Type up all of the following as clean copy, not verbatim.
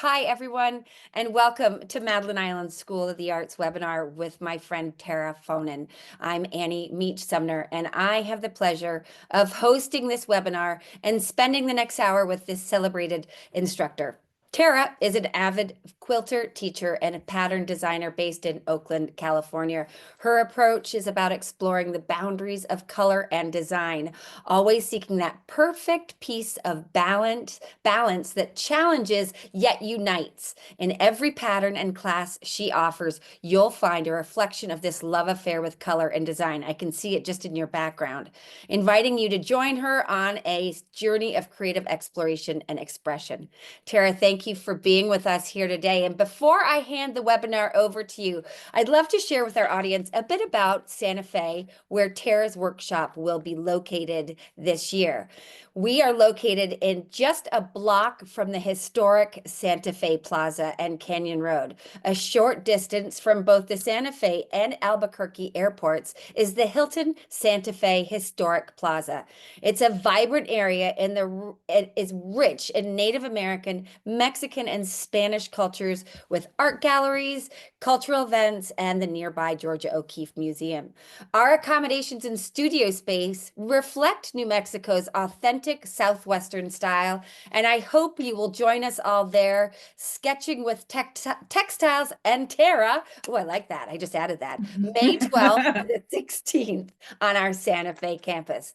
Hi, everyone, and welcome to Madeline Island School of the Arts webinar with my friend Tara Faughnan. I'm Annie Meach Sumner, and I have the pleasure of hosting this webinar and spending the next hour with this celebrated instructor. Tara is an avid quilter, teacher, and a pattern designer based in Oakland, California. Her approach is about exploring the boundaries of color and design, always seeking that perfect piece of balance that challenges yet unites. In every pattern and class she offers, you'll find a reflection of this love affair with color and design. I can see it just in your background, inviting you to join her on a journey of creative exploration and expression. Tara, thank you for being with us here today. And before I hand the webinar over to you, I'd love to share with our audience a bit about Santa Fe, where Tara's workshop will be located this year. We are located in just a block from the historic Santa Fe Plaza and Canyon Road. A short distance from both the Santa Fe and Albuquerque airports is the Hilton Santa Fe Historic Plaza. It's a vibrant area it is rich in Native American, Mexican, and Spanish cultures with art galleries, cultural events, and the nearby Georgia O'Keeffe Museum. Our accommodations and studio space reflect New Mexico's authentic Southwestern style, and I hope you will join us all there, sketching with textiles and Tara. Oh, I like that. I just added that. May 12th to the 16th on our Santa Fe campus.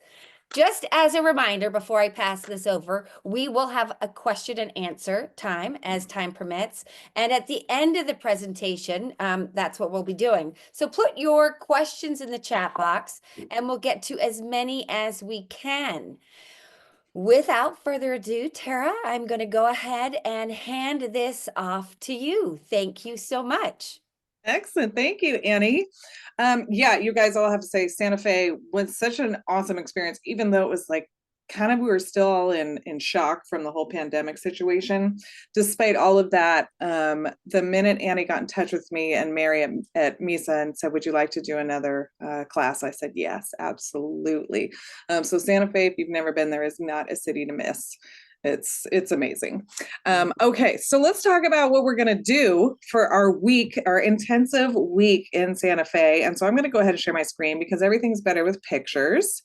Just as a reminder, before I pass this over, we will have a question and answer time as time permits. And at the end of the presentation, that's what we'll be doing. So put your questions in the chat box and we'll get to as many as we can. Without further ado, Tara, I'm going to go ahead and hand this off to you. Thank you so much. Excellent. Thank you, Annie. Yeah, you guys all have to say Santa Fe was such an awesome experience, even though it was like we were still all in shock from the whole pandemic situation. Despite all of that, the minute Annie got in touch with me and Mary at Misa and said, "Would you like to do another class?" I said, "Yes, absolutely." So Santa Fe, if you've never been there, is not a city to miss. It's amazing. Okay, so let's talk about what we're going to do for our intensive week in Santa Fe. And so I'm going to go ahead and share my screen because everything's better with pictures.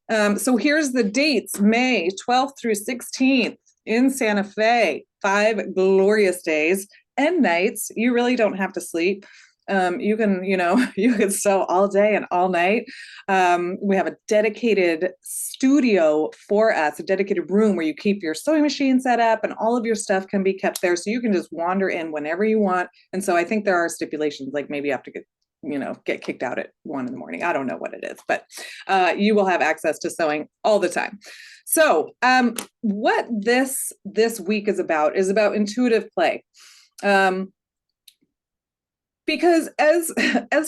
So here's the dates: May 12th through 16th in Santa Fe. 5 glorious days and nights. You really don't have to sleep. You can, you can sew all day and all night. We have a dedicated studio for us, a dedicated room where you keep your sewing machine set up and all of your stuff can be kept there. So you can just wander in whenever you want. And so I think there are stipulations, like maybe you have to get kicked out at 1 a.m. I don't know what it is, but you will have access to sewing all the time. So what this week is about intuitive play. Because as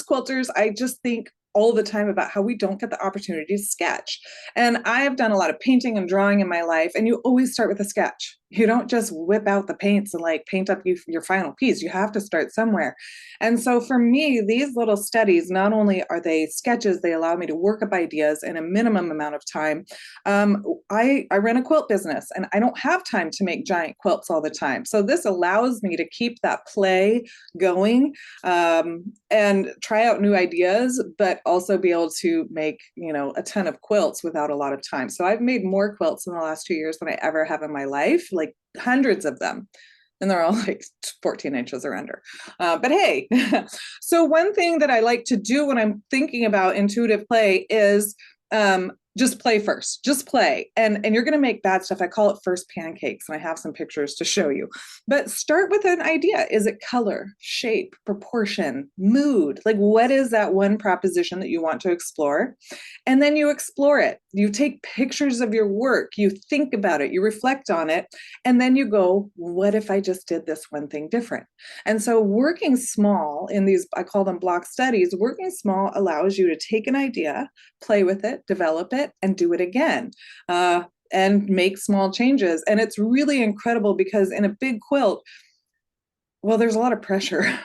quilters, I just think all the time about how we don't get the opportunity to sketch. And I have done a lot of painting and drawing in my life, and you always start with a sketch. You don't just whip out the paints and like paint up your final piece. You have to start somewhere. And so for me, these little studies, not only are they sketches, they allow me to work up ideas in a minimum amount of time. I run a quilt business and I don't have time to make giant quilts all the time. So this allows me to keep that play going and try out new ideas, but also be able to make, a ton of quilts without a lot of time. So I've made more quilts in the last 2 years than I ever have in my life, like hundreds of them. And they're all like 14 inches or under. But hey, so one thing that I like to do when I'm thinking about intuitive play is just play first, just play. And you're going to make bad stuff. I call it first pancakes, and I have some pictures to show you. But start with an idea. Is it color, shape, proportion, mood? Like, what is that one proposition that you want to explore? And then you explore it. You take pictures of your work, you think about it, you reflect on it, and then you go, what if I just did this one thing different? And so working small in these, I call them block studies, working small allows you to take an idea, play with it, develop it, and do it again. And make small changes. And it's really incredible because in a big quilt, well, there's a lot of pressure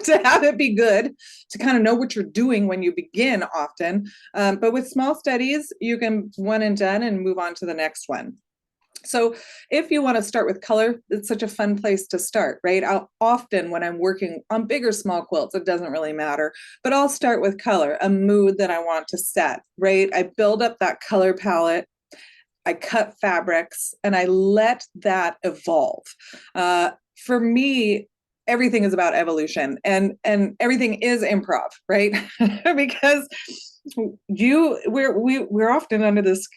to have it be good, to kind of know what you're doing when you begin often. But with small studies, you can one and done and move on to the next one. So if you want to start with color, it's such a fun place to start, right? I'll often, when I'm working on big or small quilts, it doesn't really matter, but I'll start with color, a mood that I want to set, right? I build up that color palette, I cut fabrics, and I let that evolve. For me, everything is about evolution, and everything is improv, right? Because we're often under this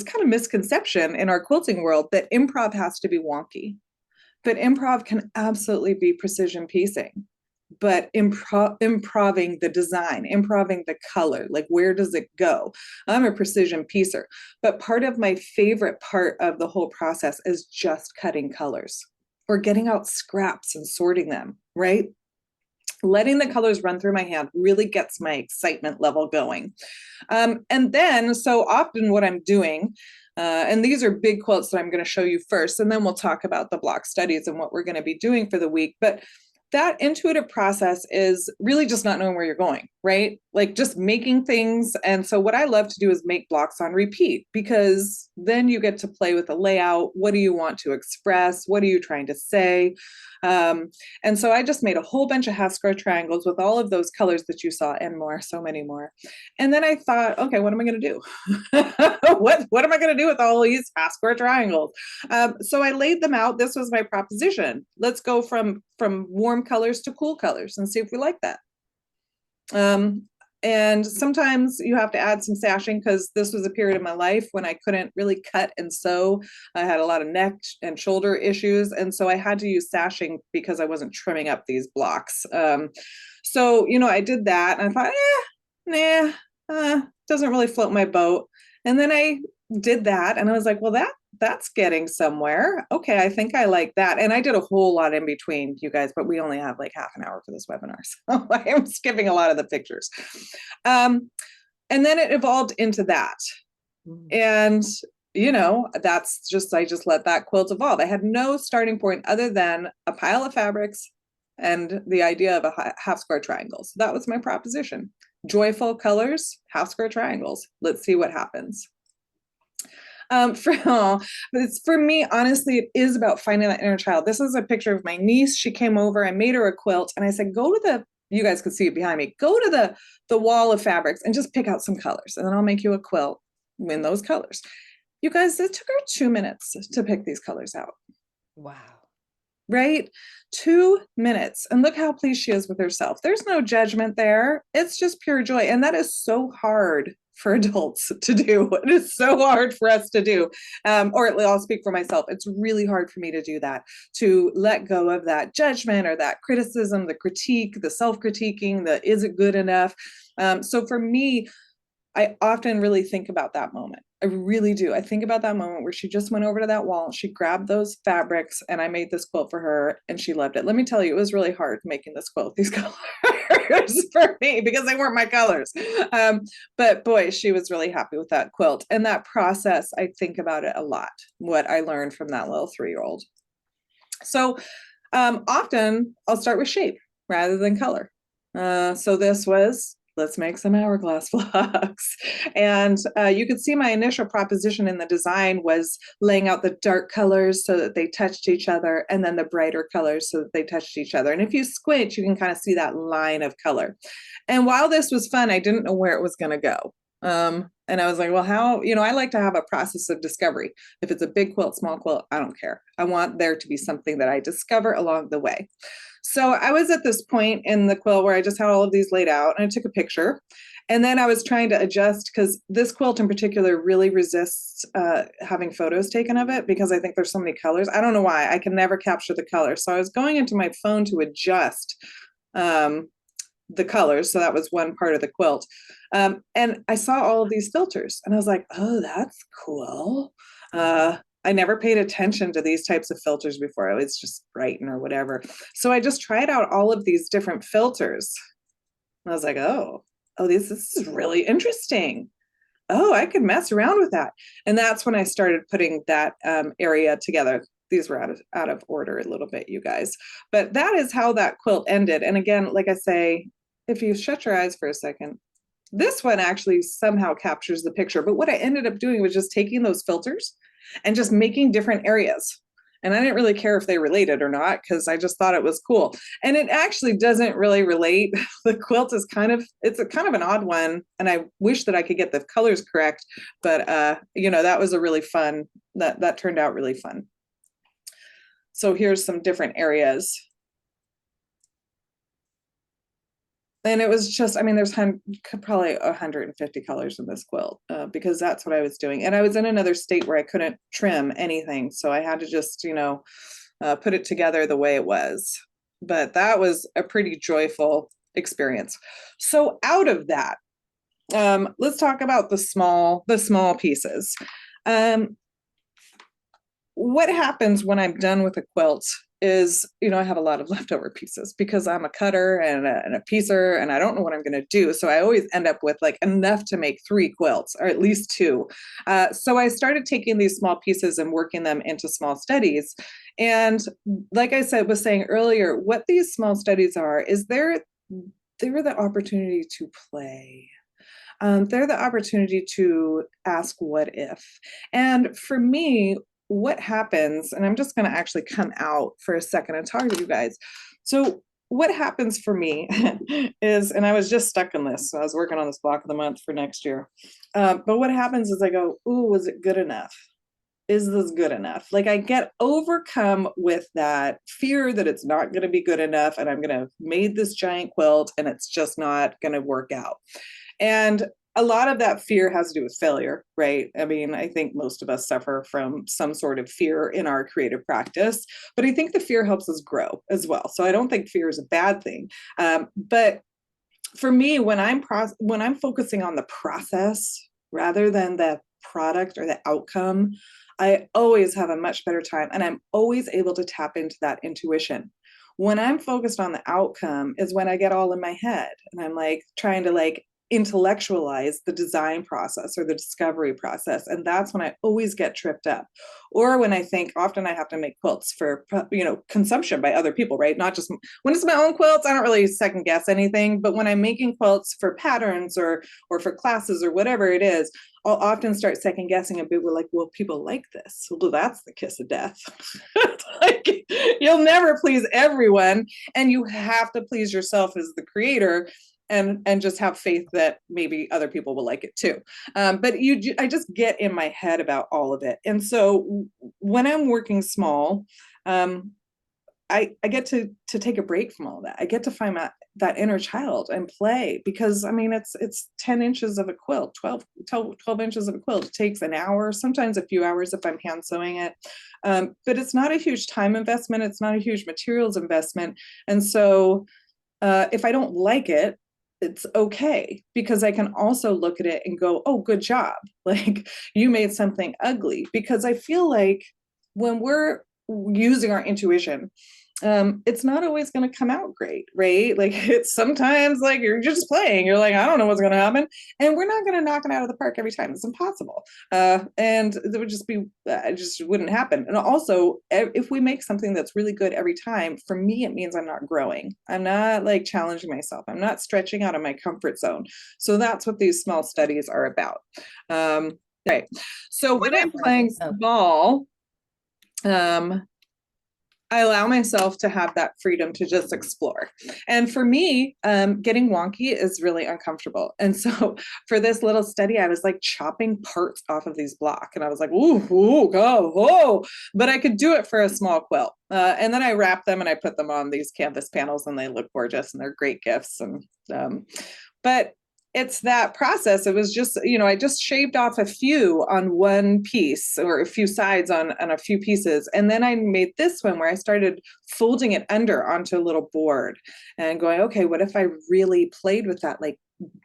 kind of misconception in our quilting world that improv has to be wonky, but improv can absolutely be precision piecing. But improving the design, improving the color, like where does it go? I'm a precision piecer, but part of my favorite part of the whole process is just cutting colors or getting out scraps and sorting them, right? Letting the colors run through my hand really gets my excitement level going. And then, so often what I'm doing, and these are big quilts that I'm going to show you first, and then we'll talk about the block studies and what we're going to be doing for the week. But that intuitive process is really just not knowing where you're going, right? Like just making things. And so what I love to do is make blocks on repeat, because then you get to play with the layout. What do you want to express? What are you trying to say? And so I just made a whole bunch of half square triangles with all of those colors that you saw and more, so many more. And then I thought, okay, what am I going to do? what am I going to do with all these half square triangles? So I laid them out. This was my proposition. Let's go from warm colors to cool colors and see if we like that. And sometimes you have to add some sashing, because this was a period of my life when I couldn't really cut and sew. I had a lot of neck and shoulder issues, and so I had to use sashing because I wasn't trimming up these blocks. So I did that, and I thought, doesn't really float my boat. And then I did that, and I was like, well, that's getting somewhere. Okay, I think I like that. And I did a whole lot in between, you guys, but we only have like half an hour for this webinar, so I am skipping a lot of the pictures. And then it evolved into that. And that's just, I just let that quilt evolve. I had no starting point other than a pile of fabrics and the idea of a half square triangle. So that was my proposition. Joyful colors, half square triangles. Let's see what happens. For me, honestly, it is about finding that inner child. This is a picture of my niece. She came over, I made her a quilt, and I said, go to you guys could see it behind me, go to the wall of fabrics and just pick out some colors, and then I'll make you a quilt in those colors. You guys, it took her 2 minutes to pick these colors out. Wow. Right? 2 minutes. And look how pleased she is with herself. There's no judgment there. It's just pure joy. And that is so hard for adults to do. It is so hard for us to do. Or I'll speak for myself. It's really hard for me to do that, to let go of that judgment or that criticism, the critique, the self-critiquing, the is it good enough? So for me, I often really think about that moment. I really do. I think about that moment where she just went over to that wall, she grabbed those fabrics, and I made this quilt for her, and she loved it. Let me tell you, it was really hard making this quilt, these colors for me, because they weren't my colors. But boy, she was really happy with that quilt. And that process, I think about it a lot, what I learned from that little 3-year-old. So often I'll start with shape rather than color. So this was, let's make some hourglass blocks. And you could see my initial proposition in the design was laying out the dark colors so that they touched each other, and then the brighter colors so that they touched each other. And if you squint, you can kind of see that line of color. And while this was fun, I didn't know where it was going to go. And I was like, well, how, I like to have a process of discovery. If it's a big quilt, small quilt, I don't care. I want there to be something that I discover along the way. So I was at this point in the quilt where I just had all of these laid out, and I took a picture. And then I was trying to adjust, because this quilt in particular really resists having photos taken of it, because I think there's so many colors. I don't know why. I can never capture the color. So I was going into my phone to adjust the colors. So that was one part of the quilt. And I saw all of these filters, and I was like, oh, that's cool. I never paid attention to these types of filters before. I was just Brighton or whatever. So I just tried out all of these different filters. I was like, oh, this is really interesting. Oh, I could mess around with that. And that's when I started putting that area together. These were out of order a little bit, you guys. But that is how that quilt ended. And again, like I say, if you shut your eyes for a second, this one actually somehow captures the picture. But what I ended up doing was just taking those filters and just making different areas. And I didn't really care if they related or not, because I just thought it was cool. And it actually doesn't really relate. The quilt is it's a kind of an odd one. And I wish that I could get the colors correct, but that was a really fun, that turned out really fun. So here's some different areas. And it was just, I mean, there's probably 150 colors in this quilt, because that's what I was doing. And I was in another state where I couldn't trim anything. So I had to just, put it together the way it was. But that was a pretty joyful experience. So out of that, let's talk about the small pieces. What happens when I'm done with a quilt is, I have a lot of leftover pieces because I'm a cutter and a piecer, and I don't know what I'm going to do. So I always end up with like enough to make 3 quilts, or at least 2. So I started taking these small pieces and working them into small studies. And like I was saying earlier, what these small studies are is they're the opportunity to play. They're the opportunity to ask what if. And for me, what happens, and I'm just going to actually come out for a second and talk to you guys. So what happens for me is, and I was just stuck in this, so I was working on this block of the month for next year. But what happens is I go, ooh, was it good enough? Is this good enough? Like I get overcome with that fear that it's not going to be good enough, and I'm going to made this giant quilt and it's just not going to work out. And a lot of that fear has to do with failure, right? I mean, I think most of us suffer from some sort of fear in our creative practice, but I think the fear helps us grow as well. So I don't think fear is a bad thing. But for me, when I'm focusing on the process rather than the product or the outcome, I always have a much better time, and I'm always able to tap into that intuition. When I'm focused on the outcome is when I get all in my head and I'm like trying to like intellectualize the design process or the discovery process, and that's when I always get tripped up. Or when I think, often I have to make quilts for consumption by other people, right? Not just when it's my own quilts, I don't really second guess anything, but when I'm making quilts for patterns or for classes or whatever it is, I'll often start second guessing a bit. We're like, well, people like this, well, that's the kiss of death. Like, you'll never please everyone, and you have to please yourself as the creator, and just have faith that maybe other people will like it too. But I just get in my head about all of it. And so when I'm working small, I get to take a break from all that. I get to find that inner child and play, because I mean, it's 10 inches of a quilt, 12 inches of a quilt. It takes an hour, sometimes a few hours if I'm hand sewing it. But it's not a huge time investment. It's not a huge materials investment. And so if I don't like it, it's okay, because I can also look at it and go, oh, good job. Like, you made something ugly. Because I feel like when we're using our intuition, it's not always going to come out great, right? Like, it's sometimes like you're just playing, you're like, I don't know what's going to happen, and we're not going to knock it out of the park every time. It's impossible. And it would just be, it just wouldn't happen. And also, if we make something that's really good every time, for me, it means I'm not growing. I'm not like challenging myself. I'm not stretching out of my comfort zone. So that's what these small studies are about. Right. So when I'm playing small, I allow myself to have that freedom to just explore. And for me, getting wonky is really uncomfortable. And so for this little study, I was like chopping parts off of these blocks, and I was like, ooh, go, whoa. But I could do it for a small quilt. And then I wrap them and I put them on these canvas panels, and they look gorgeous, and they're great gifts. And but it's that process. It was just, I just shaved off a few on one piece, or a few sides on a few pieces. And then I made this one where I started folding it under onto a little board and going, okay, what if I really played with that, like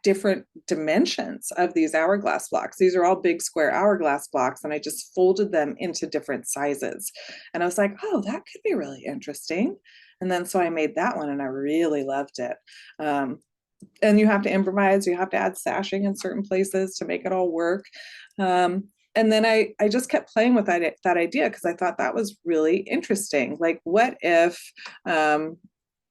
different dimensions of these hourglass blocks? These are all big square hourglass blocks, and I just folded them into different sizes. And I was like, oh, that could be really interesting. And then so I made that one, and I really loved it. And you have to improvise, you have to add sashing in certain places to make it all work. And then I just kept playing with that idea, because I thought that was really interesting. Like, what if, I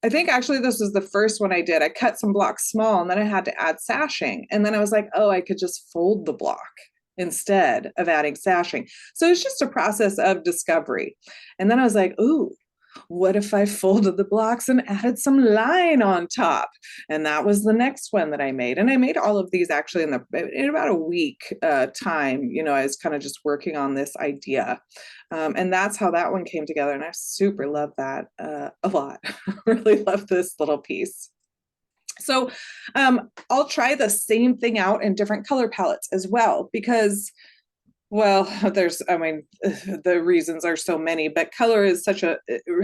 think actually this was the first one I did. I cut some blocks small, and then I had to add sashing. And then I was like, oh, I could just fold the block instead of adding sashing. So it's just a process of discovery. And then I was like, ooh, what if I folded the blocks and added some line on top? And that was the next one that I made. And I made all of these actually in about a week time. I was kind of just working on this idea. And that's how that one came together. And I super love that a lot. Really love this little piece. So I'll try the same thing out in different color palettes as well, because well, the reasons are so many, but color is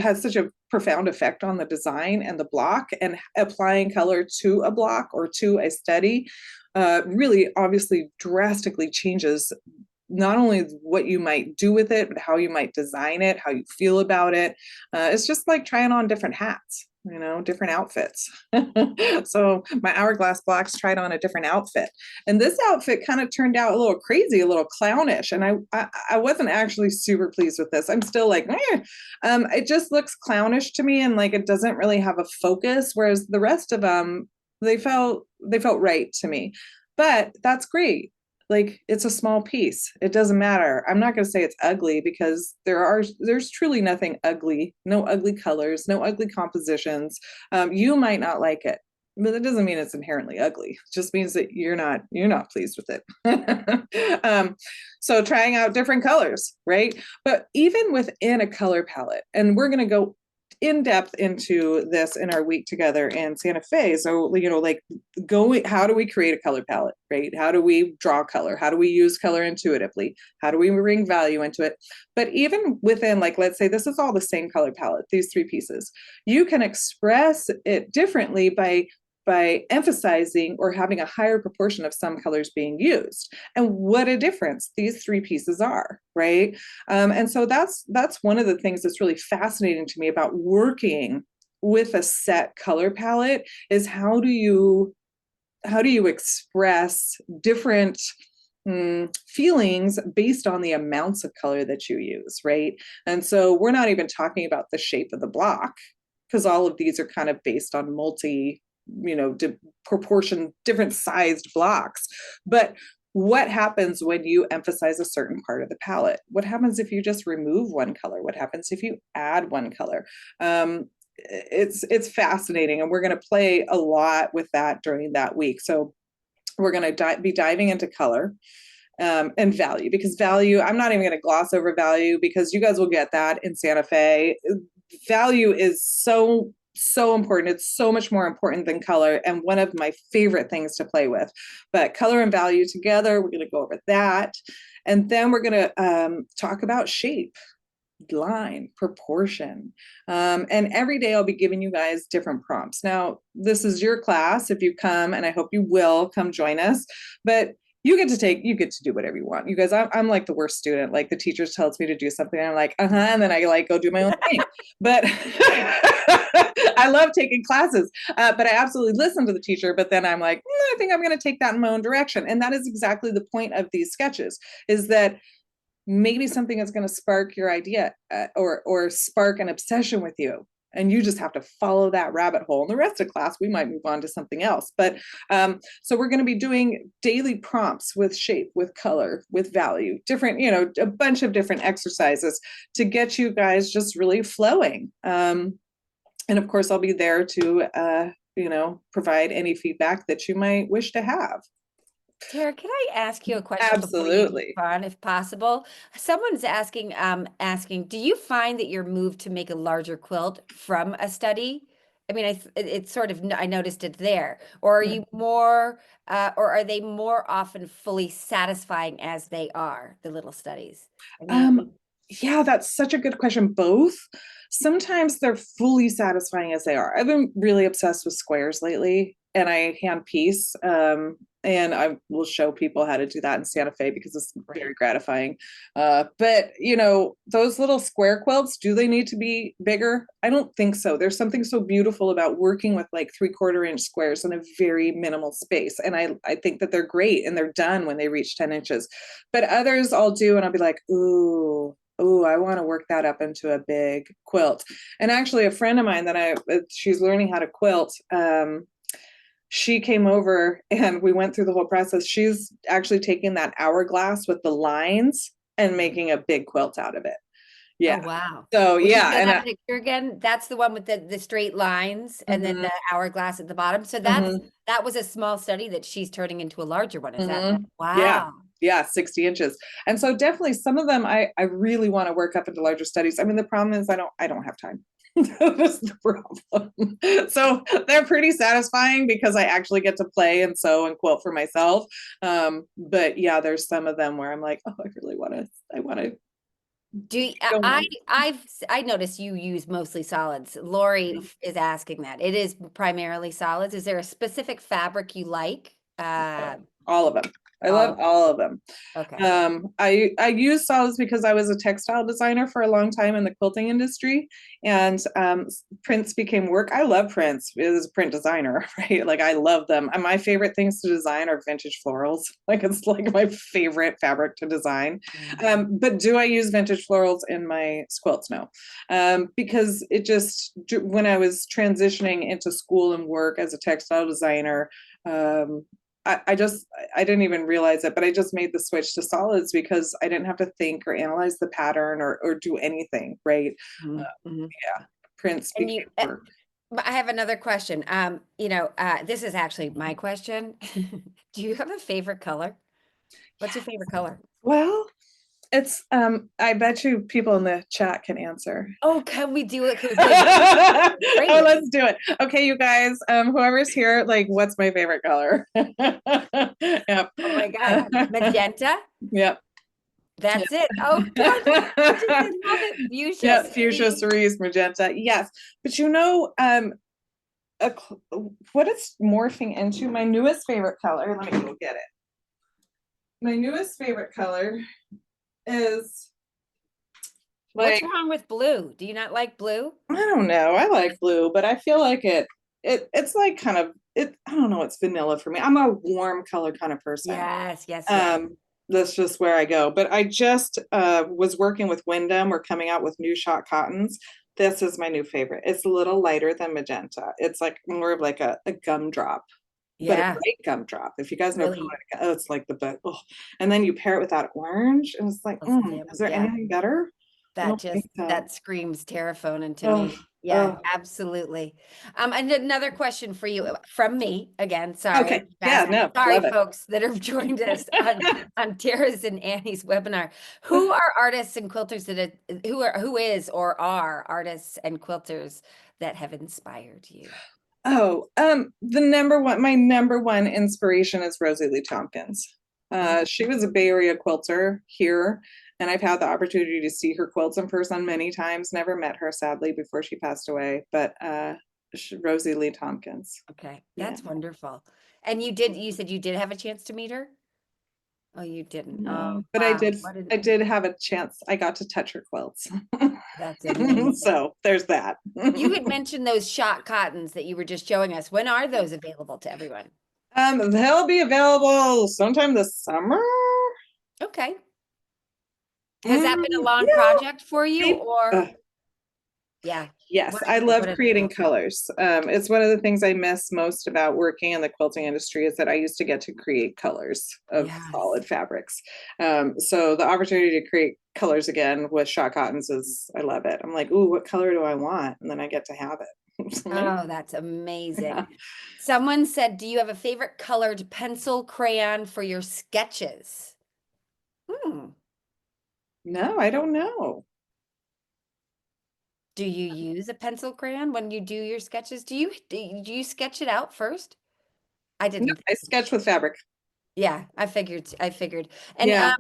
has such a profound effect on the design and the block, and applying color to a block or to a study really obviously drastically changes not only what you might do with it, but how you might design it, how you feel about it. It's just like trying on different hats, different outfits. So my hourglass blocks tried on a different outfit. And this outfit kind of turned out a little crazy, a little clownish. And I wasn't actually super pleased with this. I'm still like, eh. It just looks clownish to me, and like it doesn't really have a focus, whereas the rest of them, they felt right to me. But that's great. Like, it's a small piece. It doesn't matter. I'm not going to say it's ugly, because there's truly nothing ugly, no ugly colors, no ugly compositions. You might not like it, but that doesn't mean it's inherently ugly. It just means that you're not pleased with it. So trying out different colors, right? But even within a color palette, and we're going to go in depth into this in our week together in Santa Fe. So, like how do we create a color palette, right? How do we draw color? How do we use color intuitively? How do we bring value into it? But even within, like, let's say this is all the same color palette, these three pieces, you can express it differently by emphasizing or having a higher proportion of some colors being used. And what a difference these three pieces are, right? And so that's one of the things that's really fascinating to me about working with a set color palette, is how do you express different feelings based on the amounts of color that you use, right? And so we're not even talking about the shape of the block, because all of these are kind of based on proportion, different sized blocks. But what happens when you emphasize a certain part of the palette? What happens if you just remove one color? What happens if you add one color? It's fascinating, and we're going to play a lot with that during that week. So we're going to be diving into color and value, because value, I'm not even going to gloss over value, because you guys will get that in Santa Fe. Value is so important. It's so much more important than color, and one of my favorite things to play with. But color and value together, we're going to go over that. And then we're going to talk about shape, line, proportion. And every day I'll be giving you guys different prompts. Now, this is your class if you come, and I hope you will come join us. But you get to do whatever you want. You guys, I'm like the worst student. Like, the teacher tells me to do something, I'm like, and then I like go do my own thing. But I love taking classes, but I absolutely listen to the teacher. But then I'm like, I think I'm going to take that in my own direction. And that is exactly the point of these sketches, is that maybe something is going to spark your idea, or spark an obsession with you, and you just have to follow that rabbit hole. And the rest of class, we might move on to something else. But so we're going to be doing daily prompts with shape, with color, with value, different, a bunch of different exercises to get you guys just really flowing. And of course, I'll be there to provide any feedback that you might wish to have. Tara, can I ask you a question before you move Absolutely. on, if possible? Someone's asking, do you find that you're moved to make a larger quilt from a study? I mean, it's sort of, I noticed it there. Or are you more, or are they more often fully satisfying as they are, the little studies? I mean, Um, yeah, that's such a good question. Both. Sometimes they're fully satisfying as they are. I've been really obsessed with squares lately, and I hand piece. And I will show people how to do that in Santa Fe, because it's very gratifying. But those little square quilts, do they need to be bigger? I don't think so. There's something so beautiful about working with like 3/4 inch squares in a very minimal space. And I think that they're great, and they're done when they reach 10 inches. But others I'll do, and I'll be like, ooh, I want to work that up into a big quilt. And actually, a friend of mine she's learning how to quilt. she came over and we went through the whole process. She's actually taking that hourglass with the lines and making a big quilt out of it. Oh, Yeah. wow. So Will you yeah, show and that picture again? That's the one with the straight lines and then mhm, the hourglass at the bottom. So mhm, that was a small study that she's turning into a larger one. Is that mhm. Yeah. wow? Yeah, 60 inches. And so definitely some of them I really want to work up into larger studies. I mean, the problem is I don't have time. That's the problem. So they're pretty satisfying because I actually get to play and sew and quilt for myself. But yeah, there's some of them where I'm like, oh, I want to Do you, go on. I noticed you use mostly solids. Lori Mhm. is asking that. It is primarily solids. Is there a specific fabric you like? All of them. I All love of all of them. okay. I use solids because I was a textile designer for a long time in the quilting industry, and prints became work. I love prints as a print designer, right? Like I love them. And my favorite things to design are vintage florals. Like it's like my favorite fabric to design. Mm. But do I use vintage florals in my quilts? No, because it just when I was transitioning into school and work as a textile designer. Um, I didn't even realize it, but I just made the switch to solids because I didn't have to think or analyze the pattern or do anything, right? Uh, Mhm. yeah, prints And became you, work. I have another question. This is actually my question. Do you have a favorite color? What's your favorite color? Well, it's I bet you people in the chat can answer. Oh, can we do it? Can we play game? Oh, Great. let's do it. Okay, you guys, whoever's here, like, what's my favorite color? Yep. Oh my God. Magenta? Yep. That's it. Oh God, gorgeous. I love it. Fuchsia, Yeah, fuchsia, cerise. cerise, magenta. Yes. But a, what it's morphing into, my newest favorite color, let me go get it. My newest favorite color is What's like, wrong with blue? Do you not like blue? I don't know, I like blue, but I feel like it's like kind of it, I don't know, it's vanilla for me. I'm a warm color kind of person. Yes, yes, yes. Um, that's just where I go. But I just was working with Wyndham. We're coming out with new shot cottons. This is my new favorite. It's a little lighter than magenta. It's like more of like a gumdrop, but a Yeah, bright gumdrop. If you guys know, really. oh, it's like the best. Oh. And then you pair it with that orange, and it's like, is there Yeah. anything better? I That don't think just so. that screams Tara Faughnan to Oh, me. Yeah, oh. absolutely. And another question for you from me again. Sorry, I Okay. keep Yeah. asking. No. Sorry, Love it. folks that have joined us on Tara's and Annie's webinar. Who are artists and quilters who is or are artists and quilters that have inspired you? Oh, my number one inspiration is Rosie Lee Tompkins. Oh, She was a Bay Area quilter here, and I've had the opportunity to see her quilts in person many times. Never met her, sadly, before she passed away, but Rosie Lee Tompkins. okay, Yeah. that's wonderful. And you said you did have a chance to meet her? Oh, you didn't. Oh, No, but wow. What I an did have a chance. I got to touch her quilts. That's amazing. So there's that. You had mentioned those shot cottons that you were just showing us. When are those available to everyone? They'll be available sometime this summer. Okay. Has that been a Mm, long yeah, project for you maybe. or yeah. Yes, I love What a creating cool. colors. It's one of the things I miss most about working in the quilting industry is that I used to get to create colors of Yes. solid fabrics. So the opportunity to create colors again with shot cottons is, I love it. I'm like, ooh, what color do I want? And then I get to have it. So I'm like, Oh, that's amazing. yeah. Someone said, do you have a favorite colored pencil crayon for your sketches? Hmm. No, I don't know. Do you use a pencil crayon when you do your sketches? Do you sketch it out first? I No, didn't think I so. sketch with fabric. Yeah, I figured. And Yeah.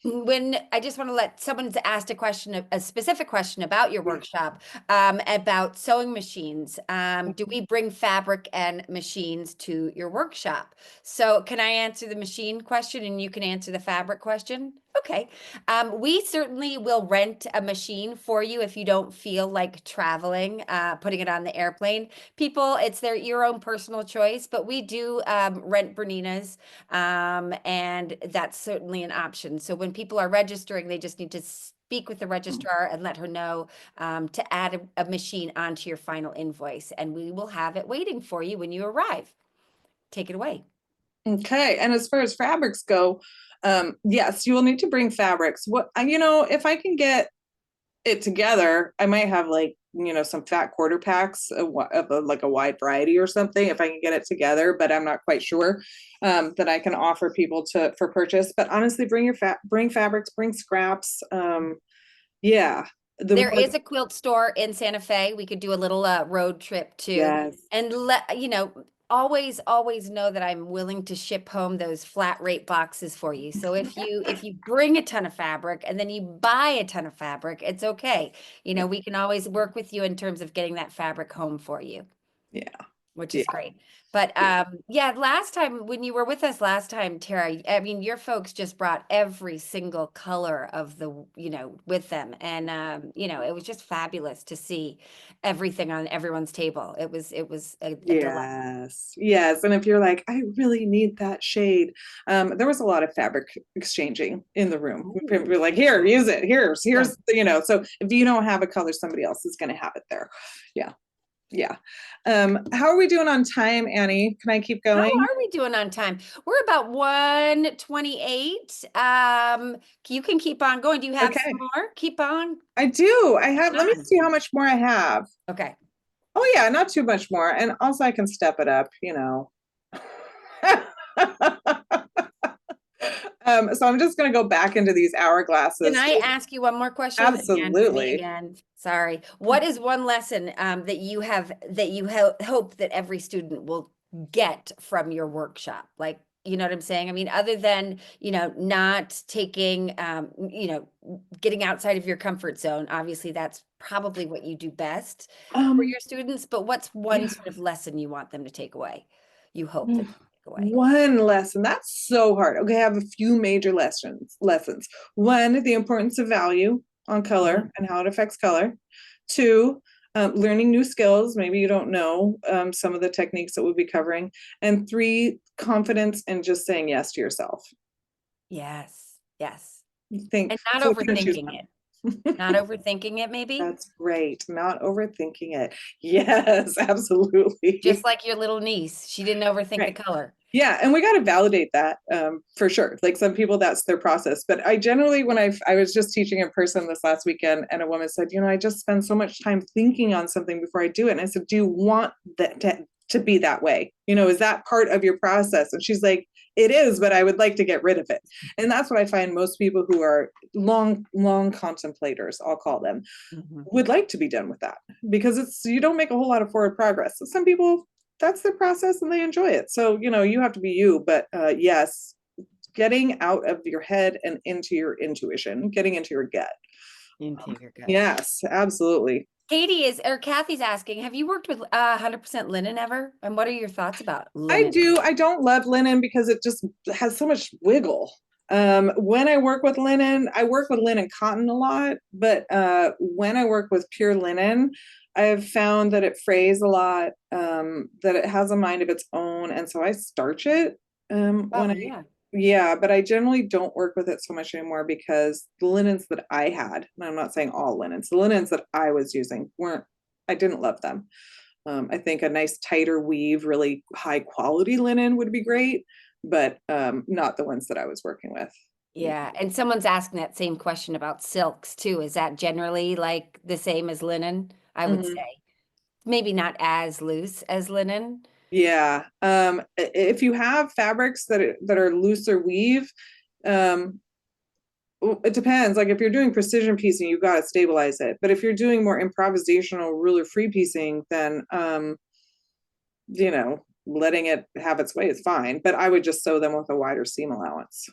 when I just want to let someone's asked a question, a specific question about your workshop, about sewing machines. Do we bring fabric and machines to your workshop? So can I answer the machine question and you can answer the fabric question? Okay. We certainly will rent a machine for you if you don't feel like traveling, putting it on the airplane. People, it's your own personal choice, but we do rent Berninas, and that's certainly an option. So when people are registering, they just need to speak with the registrar and let her know to add a machine onto your final invoice, and we will have it waiting for you when you arrive. take it away. Okay. And as far as fabrics go, yes, you will need to bring fabrics. If I can get it together, I might have like, some fat quarter packs of like a wide variety or something if I can get it together, but I'm not quite sure that I can offer people for purchase. But honestly, bring fabrics, bring scraps. Yeah. The There more is a quilt store in Santa Fe. We could do a little road trip too. Yes. And always know that I'm willing to ship home those flat rate boxes for you. So if you bring a ton of fabric and then you buy a ton of fabric, it's okay. Yeah. We can always work with you in terms of getting that fabric home for you, Yeah. which Yeah. is great. But yeah, last time when you were with us last time, Tara, I mean, your folks just brought every single color of with them. And it was just fabulous to see everything on everyone's table. It was a delight. Yes, yes. And if you're like, I really need that shade, there was a lot of fabric exchanging in the room. Ooh, We're like, here, use it. yeah. So if you don't have a color, somebody else is going to have it there. Yeah, yeah. How are we doing on time, Annie? Can I keep How going? are we doing on time? We're about 1:28. You can keep on going. Do you have some Okay, more? Keep on. I do. Let me On. see how much more I have. Okay. Oh yeah, not too much more. And also I can step it up. So I'm just going to go back into these Can hourglasses. I ask you one more question? Me Absolutely. again. Sorry. What is one lesson that you hope that every student will get from your workshop? Like, you know what I'm saying? I mean, other than, not taking, getting outside of your comfort zone. Obviously, that's probably what you do best for Um, your students. But what's one yeah. sort of lesson you want them to take away? You hope that they take away. One lesson. That's so hard. Okay, I have a few major lessons. One, the importance of value on color Mhm. and how it affects color. Two, learning new skills. Maybe you don't know some of the techniques that we'll be covering. And three, confidence and just saying yes to yourself. Yes. Yes. Think And not so. If you can choose overthinking it. one. Not overthinking it, maybe? That's great. Not overthinking it. Yes, Just absolutely. like your little niece. She didn't overthink the Right. color. Yeah, and we got to validate that for sure. Like some people, that's their process. But I generally, when I was just teaching in person this last weekend, and a woman said, I just spend so much time thinking on something before I do it. And I said, do you want that to be that way? Is that part of your process? And she's like, it is, but I would like to get rid of it. And that's what I find most people who are long contemplators, I'll call them, Mhm. would like to be done with that because you don't make a whole lot of forward progress. So some people, that's their process and they enjoy it. So, you have to be you, but yes, getting out of your head and into your intuition, getting into your gut. Into your gut. Yes, absolutely. Kathy's asking, have you worked with 100% linen ever? And what are your thoughts about I linen? do. I don't love linen because it just has so much wiggle. When I work with linen, I work with linen cotton a lot, but when I work with pure linen, I've found that it frays a lot, that it has a mind of its own, and so I starch it when Oh, I, yeah. yeah, but I generally don't work with it so much anymore because the linens that I had, and I'm not saying all linens, the linens that I was using I didn't love them. I think a nice tighter weave, really high quality linen would be great, but not the ones that I was working with. Yeah. And someone's asking that same question about silks too. Is that generally like the same as linen? I would Mhm. say. Maybe not as loose as linen. Yeah. If you have fabrics that are looser weave, um, it depends. Like if you're doing precision piecing, you've got to stabilize it. But if you're doing more improvisational ruler free piecing, then letting it have its way is fine. But I would just sew them with a wider seam allowance.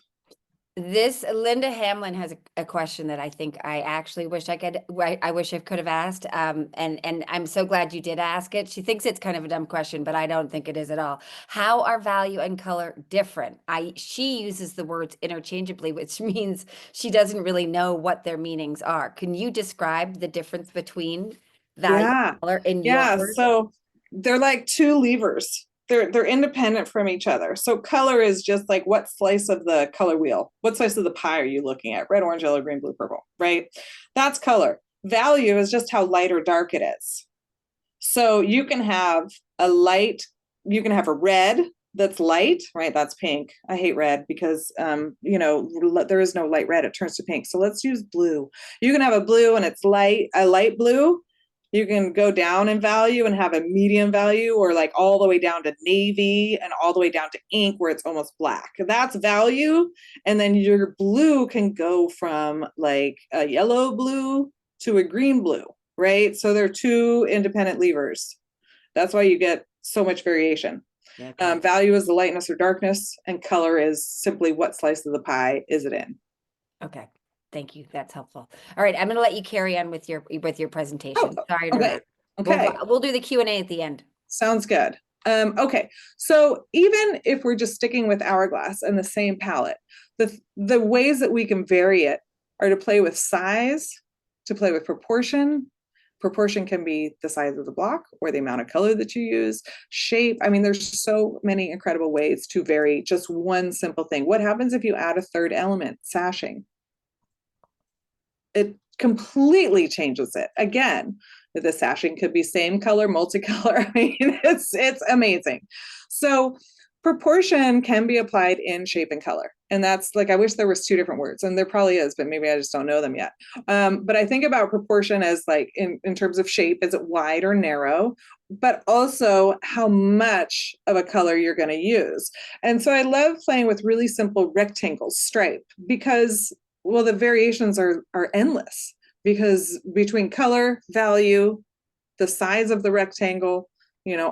This Linda Hamlin has a question that I think I actually wish I wish I could have asked. And I'm so glad you did ask it. She thinks it's kind of a dumb question, but I don't think it is at all. How are value and color different? She uses the words interchangeably, which means she doesn't really know what their meanings are. Can you describe the difference between value Yeah. and color in your Yeah. words? So they're like two levers. They're independent from each other. So color is just like what slice of the color wheel, what slice of the pie are you looking at? Red, orange, yellow, green, blue, purple, right? That's color. Value is just how light or dark it is. So you can have a red that's light, right? That's pink. I hate red because, there is no light red. It turns to pink. So let's use blue. You can have a blue and it's light, a light blue. You can go down in value and have a medium value, or like all the way down to navy and all the way down to ink where it's almost black. That's value. And then your blue can go from like a yellow blue to a green blue, right? So they're two independent levers. That's why you get so much variation. Okay. Value is the lightness or darkness, and color is simply what slice of the pie is it in. Okay. Thank you. That's helpful. All right, I'm going to let you carry on with your Oh, presentation. Sorry to okay. interrupt. Okay. We'll do the Q&A at the end. Sounds good. Okay, so even if we're just sticking with hourglass and the same palette, the ways that we can vary it are to play with size, to play with proportion. Proportion can be the size of the block or the amount of color that you use, shape. I mean, there's so many incredible ways to vary just one simple thing. What happens if you add a third element, sashing? It completely changes it. Again, the sashing could be same color, multicolor. I mean, it's amazing. So proportion can be applied in shape and color. And that's like, I wish there was two different words, and there probably is, but maybe I just don't know them yet. But I think about proportion as like in terms of shape, is it wide or narrow, but also how much of a color you're going to use. And so I love playing with really simple rectangles, stripe, because well, the variations are endless, because between color, value, the size of the rectangle,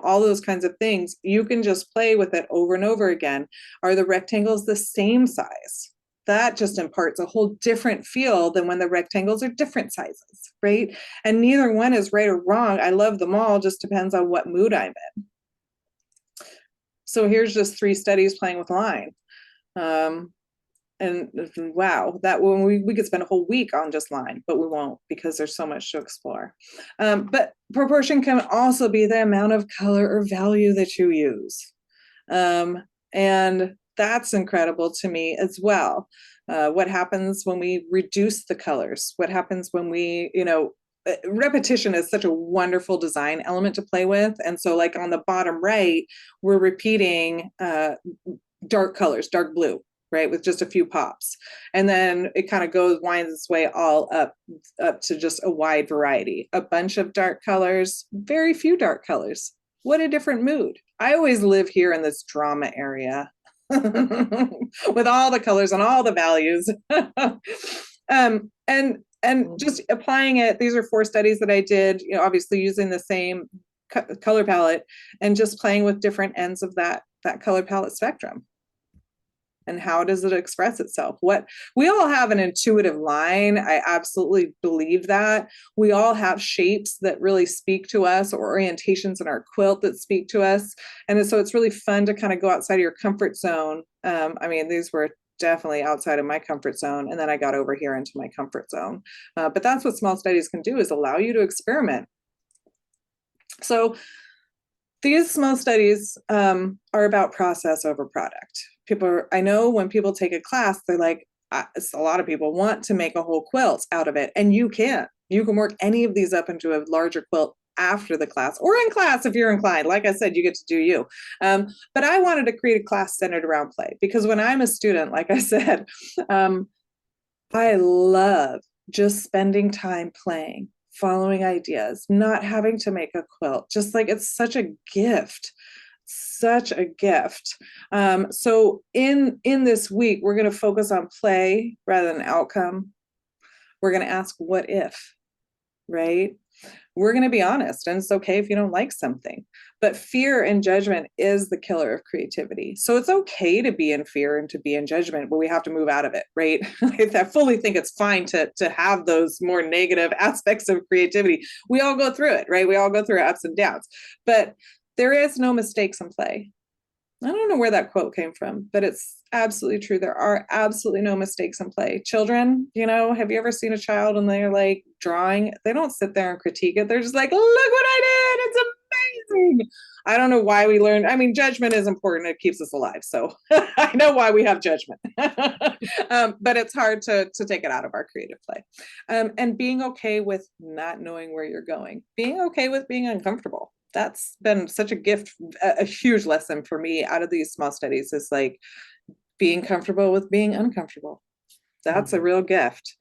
all those kinds of things, you can just play with it over and over again. Are the rectangles the same size? That just imparts a whole different feel than when the rectangles are different sizes, right? And neither one is right or wrong. I love them all, just depends on what mood I'm in. So here's just 3 studies playing with line. And wow, that when we could spend a whole week on just line, but we won't, because there's so much to explore. But proportion can also be the amount of color or value that you use. And that's incredible to me as well. What happens when we reduce the colors? What happens when we, repetition is such a wonderful design element to play with. And so like on the bottom right, we're repeating dark colors, dark blue, right, with just a few pops. And then it kind of winds its way all up to just a wide variety. A bunch of dark colors, very few dark colors. What a different mood. I always live here in this drama area with all the colors and all the values. And just applying it, these are 4 studies that I did, obviously using the same color palette and just playing with different ends of that color palette spectrum. And how does it express itself? We all have an intuitive line. I absolutely believe that. We all have shapes that really speak to us, or orientations in our quilt that speak to us. And so it's really fun to kind of go outside of your comfort zone. I mean, these were definitely outside of my comfort zone. And then I got over here into my comfort zone. But that's what small studies can do, is allow you to experiment. So these small studies are about process over product. I know when people take a class, they're like, a lot of people want to make a whole quilt out of it. And you can work any of these up into a larger quilt after the class, or in class if you're inclined. Like I said, you get to do you. But I wanted to create a class centered around play, because when I'm a student, like I said, I love just spending time playing, following ideas, not having to make a quilt. Just like, it's such a gift. Such a gift. So in this week, we're going to focus on play rather than outcome. We're going to ask, what if, right? We're going to be honest, and it's okay if you don't like something. But fear and judgment is the killer of creativity. So it's okay to be in fear and to be in judgment, but we have to move out of it, right? I fully think it's fine to have those more negative aspects of creativity. We all go through it, right? We all go through ups and downs. But there is no mistakes in play. I don't know where that quote came from, but it's absolutely true. There are absolutely no mistakes in play. Children, have you ever seen a child and they're like drawing? They don't sit there and critique it. They're just like, look what I did. It's amazing. I don't know why we learned. I mean, judgment is important. It keeps us alive. So I know why we have judgment. But it's hard to take it out of our creative play. And being okay with not knowing where you're going. Being okay with being uncomfortable. that's been such a gift, a huge lesson for me out of these small studies is like being comfortable with being uncomfortable. That's a real gift.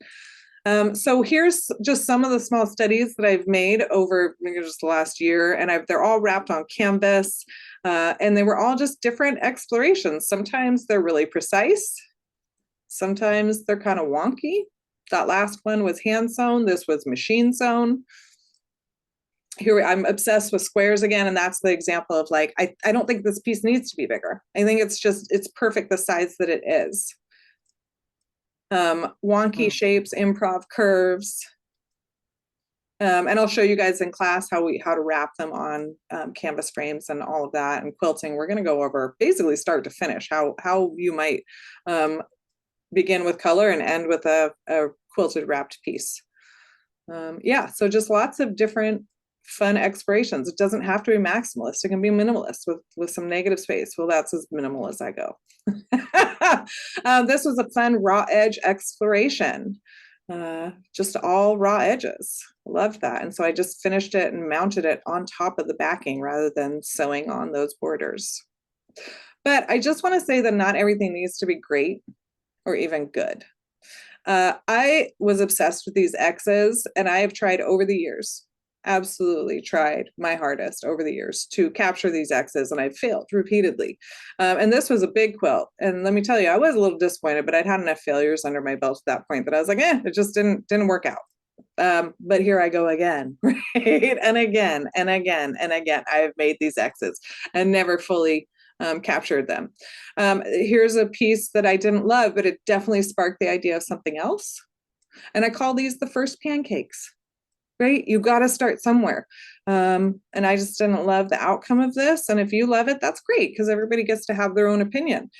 So here's just some of the small studies that I've made over just the last year, and they're all wrapped on canvas, and they were all just different explorations. Sometimes they're really precise, sometimes they're kind of wonky. That last one was hand sewn. This was machine sewn. Here I'm obsessed with squares again, and that's the example of like I don't think this piece needs to be bigger. I think it's perfect the size that it is. Wonky shapes, improv curves. And I'll show you guys in class how to wrap them on canvas frames and all of that. And quilting, we're going to go over basically start to finish how you might begin with color and end with a quilted wrapped piece. Yeah, so just lots of different fun explorations. It doesn't have to be maximalist. It can be minimalist with some negative space. Well, that's as minimal as I go. This was a fun raw edge exploration. Just all raw edges. Loved that. And so I just finished it and mounted it on top of the backing rather than sewing on those borders. But I just want to say that not everything needs to be great or even good. I was obsessed with these X's, and I have tried over the years, absolutely tried my hardest over the years to capture these X's, and I've failed repeatedly. And this was a big quilt. And let me tell you, I was a little disappointed, but I'd had enough failures under my belt at that point that I was like, it just didn't work out. But here I go again, right? And again, and again, and again, I've made these X's and never fully captured them. Here's a piece that I didn't love, but it definitely sparked the idea of something else. And I call these the first pancakes, right? You got to start somewhere. And I just didn't love the outcome of this. And if you love it, that's great because everybody gets to have their own opinion.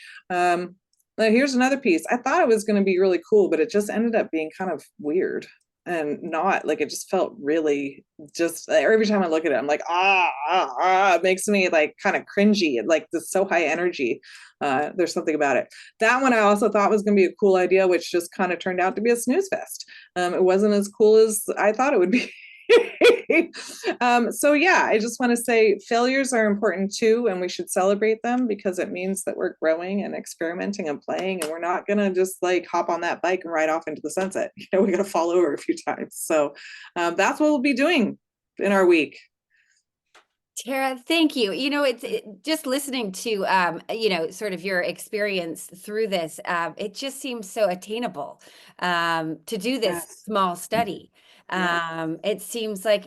Here's another piece. I thought it was going to be really cool, but it just ended up being kind of weird and not like it just felt really just every time I look at it, I'm like, it makes me like kind of cringy and like this so high energy. There's something about it. That one I also thought was going to be a cool idea, which just kind of turned out to be a snooze fest. It wasn't as cool as I thought it would be. So yeah, I just want to say failures are important too, and we should celebrate them because it means that we're growing and experimenting and playing, and we're not gonna just like hop on that bike and ride off into the sunset. We gotta fall over a few times. So that's what we'll be doing in our week. Tara, thank you. Just listening to, sort of your experience through this, it just seems so attainable to do this Yes. small study. Yeah. It seems like,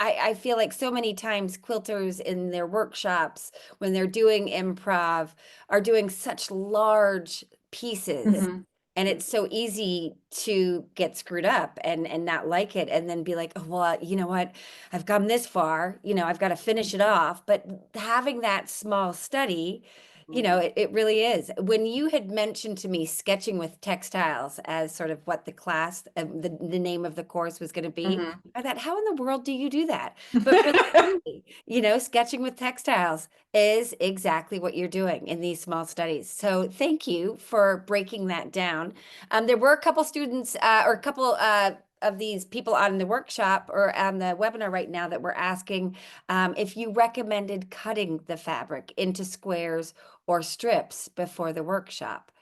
I feel like so many times quilters in their workshops, when they're doing improv, are doing such large pieces. Mm-hmm. And it's so easy to get screwed up and not like it, and then be like, oh, well, you know what? I've come this far, I've got to finish it off. But having that small study, it really is. When you had mentioned to me sketching with textiles as sort of what the class, the name of the course was going to be, Mm-hmm. I thought, how in the world do you do that? But really, truly, sketching with textiles is exactly what you're doing in these small studies. So thank you for breaking that down. There were a couple students or a couple of these people on the workshop or on the webinar right now that were asking if you recommended cutting the fabric into squares or strips before the workshop.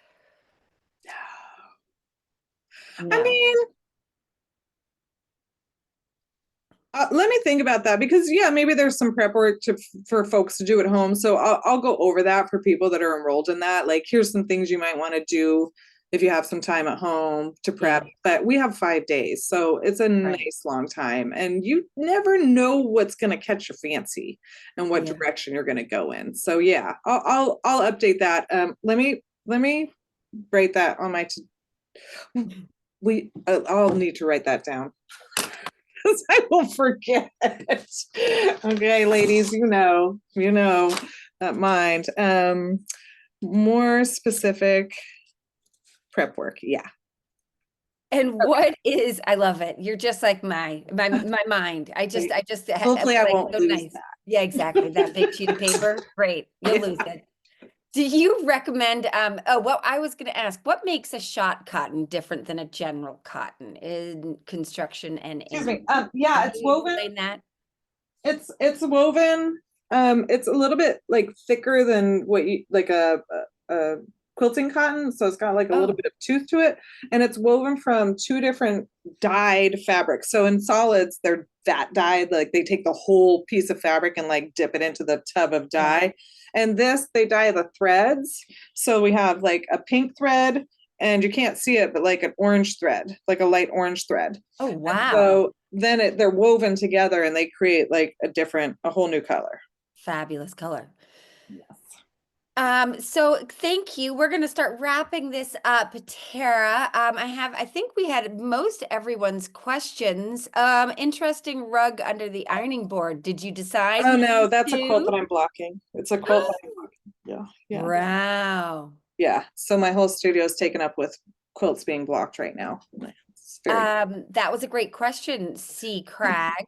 I No. mean, let me think about that because yeah, maybe there's some prep work for folks to do at home. So I'll go over that for people that are enrolled in that. Like, here's some things you might want to do if you have some time at home to prep. Yeah, But we have 5 days, so it's a right. nice long time, and you never know what's going to catch your fancy and what Yeah. direction you're going to go in. So yeah, I'll update that. Let me write that on my. I'll need to write that down. I will forget. Okay, ladies, that mind. More specific prep work. Yeah. And Okay. what is, I love it. You're just like my mind. I'm Hopefully I like, won't so lose nice. that. Yeah, exactly. That big sheet of paper. Great. You'll lose Yeah. it. Do you recommend, oh, well, I was going to ask, what makes a shot cotton different than a general cotton in construction and Excuse ink? me. Can Yeah, it's you woven. explain that? It's woven. It's a little bit like thicker than what you like a quilting cotton, so it's got like a little Oh, bit of tooth to it, and it's woven from two different dyed fabrics. So in solids, they're that dyed, like they take the whole piece of fabric and like dip it into the tub of yeah. dye. And this, they dye the threads. So we have like a pink thread, and you can't see it, but like an orange thread, like a light orange thread. Oh, And wow. so then they're woven together and they create like a whole new color. Fabulous color. Yes. So thank you. We're going to start wrapping this up, Tara. I think we had most everyone's questions. Interesting rug under the ironing board. Did you decide Oh between no, that's a quilt two? that I'm blocking. It's a quilt that I'm blocking. Yeah, yeah, Wow. yeah. So my whole studio is taken up with quilts being blocked right now. It's very That was a great question, C. Crag.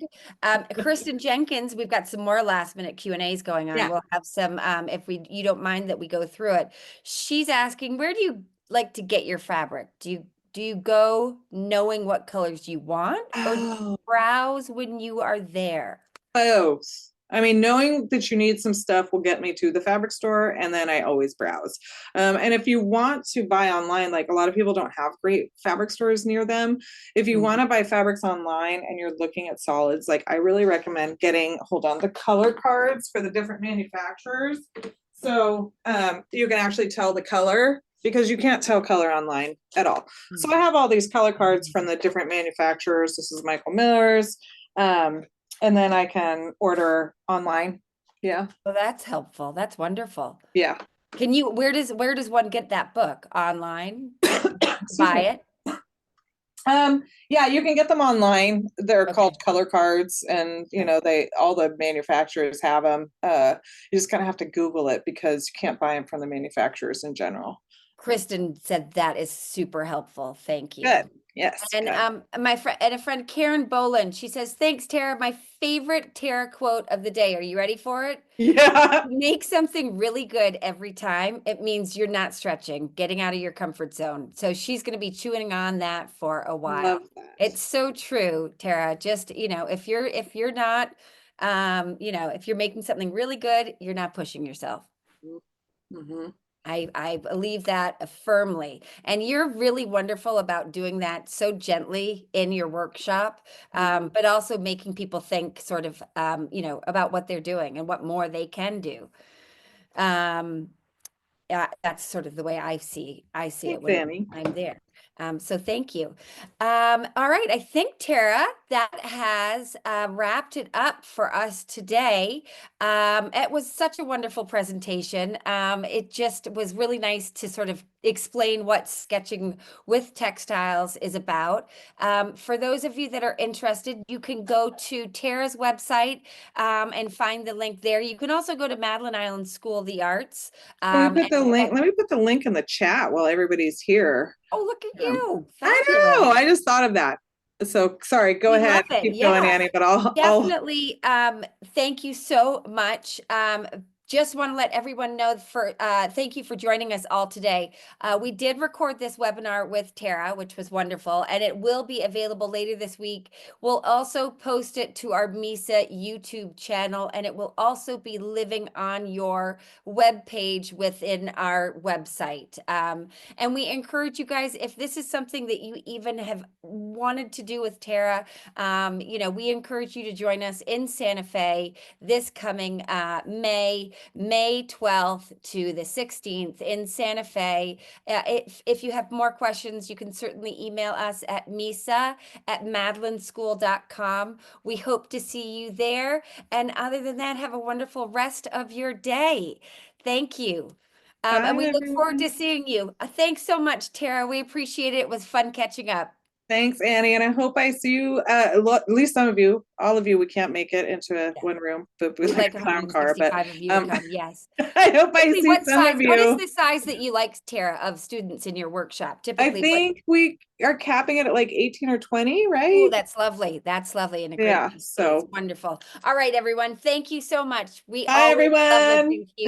Kristen Jenkins, we've got some more last minute Q&As going on. yeah. We'll have some, if you don't mind that we go through it. She's asking, where do you like to get your fabric? Do you go knowing what colors you want, or do you Oh, browse when you are there? both. I mean, knowing that you need some stuff will get me to the fabric store, and then I always browse. And if you want to buy online, like a lot of people don't have great fabric stores near them. If you Mhm. want to buy fabrics online and you're looking at solids, like I really recommend getting, hold on, the color cards for the different manufacturers. So you can actually tell the color because you can't tell color online at all. So I have all these color cards from the different manufacturers. This is Michael Miller's. Um, and then I can order online. Yeah. Oh, that's helpful. That's wonderful. Yeah. Where does one get that book? Online? Excuse Buy me. it? Yeah, you can get them online. They're Okay. called color cards, and Okay. they all the manufacturers have them. You just kind of have to Google it because you can't buy them from the manufacturers in general. Kristen said that is super helpful. Thank Good. you. Yes, And good. my friend and a friend Karen Boland, she says, "Thanks, Tara. My favorite Tara quote of the day. Are you ready for it? Yeah. Make something really good every time. It means you're not stretching, getting out of your comfort zone." So she's going to be chewing on that for a while. Love that. It's so true, Tara. Just, if you're not, if you're making something really good, you're not pushing yourself. Mm-hmm. I believe that firmly. And you're really wonderful about doing that so gently in your workshop, Mm-hmm. but also making people think sort of, about what they're doing and what more they can do. Um, yeah, that's sort of the way I see it Thanks, when Annie. I'm there. So thank you. All right, I think Tara, that has wrapped it up for us today. It was such a wonderful presentation. It just was really nice to sort of explain what sketching with textiles is about. For those of you that are interested, you can go to Tara's website and find the link there. You can also go to Madeline Island School of the Arts. Let me Um, put the and link. Let me put the link in the chat while everybody's here. oh, look at Um, you. I Fabulous. know. I just thought of that. So sorry. Go We ahead. love it. Keep going, Yeah. Annie. But I'll. Definitely. Thank you so much. Just want to let everyone know thank you for joining us all today. We did record this webinar with Tara, which was wonderful, and it will be available later this week. We'll also post it to our MISA YouTube channel, and it will also be living on your web page within our website. And we encourage you guys, if this is something that you even have wanted to do with Tara, we encourage you to join us in Santa Fe this coming May 12th to the 16th in Santa Fe. If you have more questions, you can certainly email us at misa@madelineschool.com. We hope to see you there. And other than that, have a wonderful rest of your day. Thank you. And Bye, we look forward everyone. to seeing you. Thanks so much, Tara. We appreciate it. It was fun catching up. Thanks, Annie. And I hope I see you. At least some of you, all of you, we can't make it into a one room, but we We'd like like a clown car. But 165 of you to come. Yes. I hope I Typically, see what some size, of what is you. the size that you like, Tara, of students in your workshop? I Typically, what? think we are capping it at like 18 or 20, Oh, right? that's lovely. That's lovely and a great Yeah. space. So Wonderful. All right, everyone. Thank you so much. We bye, always love everyone. listening to you.